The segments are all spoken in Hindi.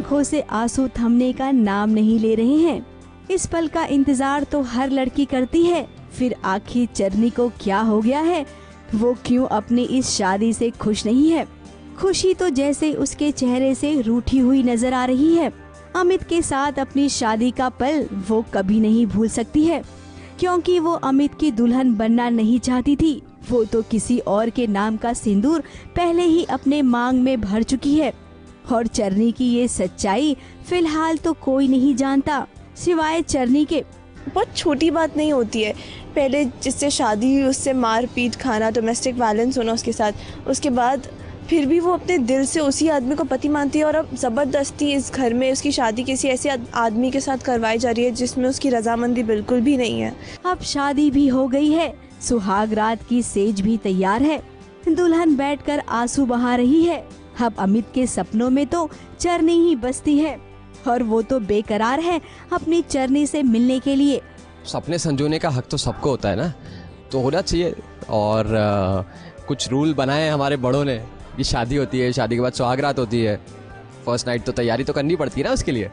आंखों से आंसू थमने का नाम नहीं ले रहे हैं। इस पल का इंतजार तो हर लड़की करती है। फिर आखिर चरनी को क्या हो गया है? वो क्यों अपनी इस शादी से खुश नहीं है? खुशी तो जैसे उसके चेहरे से रूठी हुई नजर आ रही है। अमित के साथ अपनी शादी का पल वो कभी नहीं भूल सकती है, क्योंकि वो अमित की दुल्हन बनना नहीं चाहती थी। वो तो किसी और के नाम का सिंदूर पहले ही अपने मांग में भर चुकी है। और चरनी की ये सच्चाई फिलहाल तो कोई नहीं जानता सिवाय चरनी के। बहुत छोटी बात नहीं होती है, पहले जिससे शादी हुई उससे मार पीट खाना, डोमेस्टिक वायलेंस होना उसके साथ, उसके बाद फिर भी वो अपने दिल से उसी आदमी को पति मानती है और अब ज़बरदस्ती इस घर में उसकी शादी किसी ऐसे आदमी के साथ करवाई जा रही है जिसमें उसकी रजामंदी बिल्कुल भी नहीं है। अब शादी भी हो गई है, सुहाग रात की सेज भी तैयार है, दुल्हन बैठकर आंसू बहा रही है। अब अमित के सपनों में तो चरनी ही बसती है और वो तो बेकरार है अपनी चरनी से मिलने के लिए। सपने संजोने का हक तो सबको होता है ना, तो होना चाहिए। और कुछ रूल बनाए हैं हमारे बड़ों ने कि शादी होती है, शादी के बाद सुहागरात होती है, फर्स्ट नाइट तो तैयारी तो करनी पड़ती है ना उसके लिए,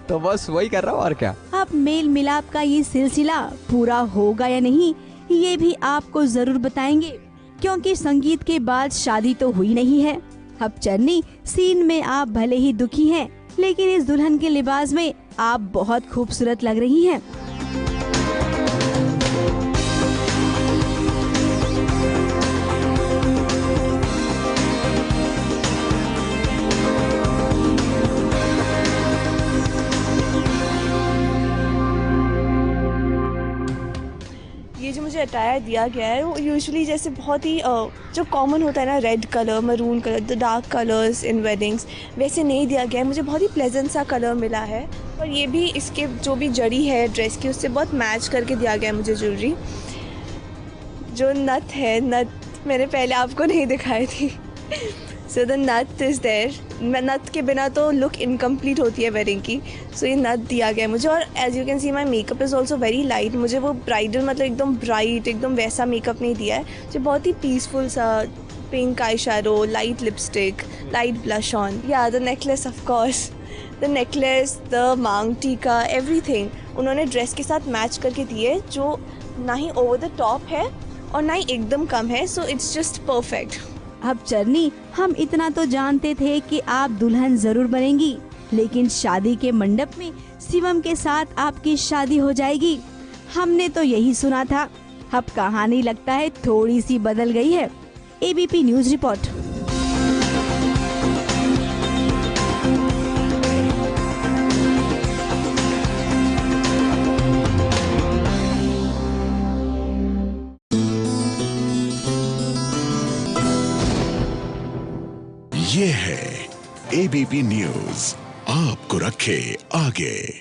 तो बस वही कर रहा हूँ और क्या। अब मेल मिलाप का ये सिलसिला पूरा होगा या नहीं ये भी आपको जरूर बताएंगे, क्योंकि संगीत के बाद शादी तो हुई नहीं है। अब चरनी सीन में आप भले ही दुखी हैं, लेकिन इस दुल्हन के लिबास में आप बहुत खूबसूरत लग रही हैं। ये जो मुझे अटायर दिया गया है वो यूजुअली जैसे बहुत ही जो कॉमन होता है ना, red colour, maroon colour, the dark colours in weddings, वैसे नहीं दिया गया है। मुझे बहुत ही प्लेजेंट सा कलर मिला है और ये भी इसके जो भी जड़ी है ड्रेस की उससे बहुत मैच करके दिया गया है मुझे ज्वेलरी। जो नथ है, नथ मैंने पहले आपको नहीं दिखाई थी। सो द नथ इज़ देयर। नथ के बिना तो लुक इनकम्प्लीट होती है वेडिंग की, सो ये नथ दिया गया है मुझे। और as you can see my makeup is also very light. मुझे वो ब्राइडल मतलब एकदम ब्राइट एकदम वैसा मेकअप नहीं दिया है, जो बहुत ही पीसफुल सा pink eye shadow, light lipstick, light blush on, या the necklace of course, the necklace, the maang tikka, everything उन्होंने ड्रेस के साथ मैच करके दिए, जो ना ही ओवर द टॉप है और ना ही एकदम कम है, सो इट्स जस्ट परफेक्ट। अब चरनी, हम इतना तो जानते थे कि आप दुल्हन जरूर बनेंगी, लेकिन शादी के मंडप में शिवम के साथ आपकी शादी हो जाएगी, हमने तो यही सुना था। अब कहानी लगता है थोड़ी सी बदल गई है। ABP news report. ये है एबीपी न्यूज, आपको रखे आगे।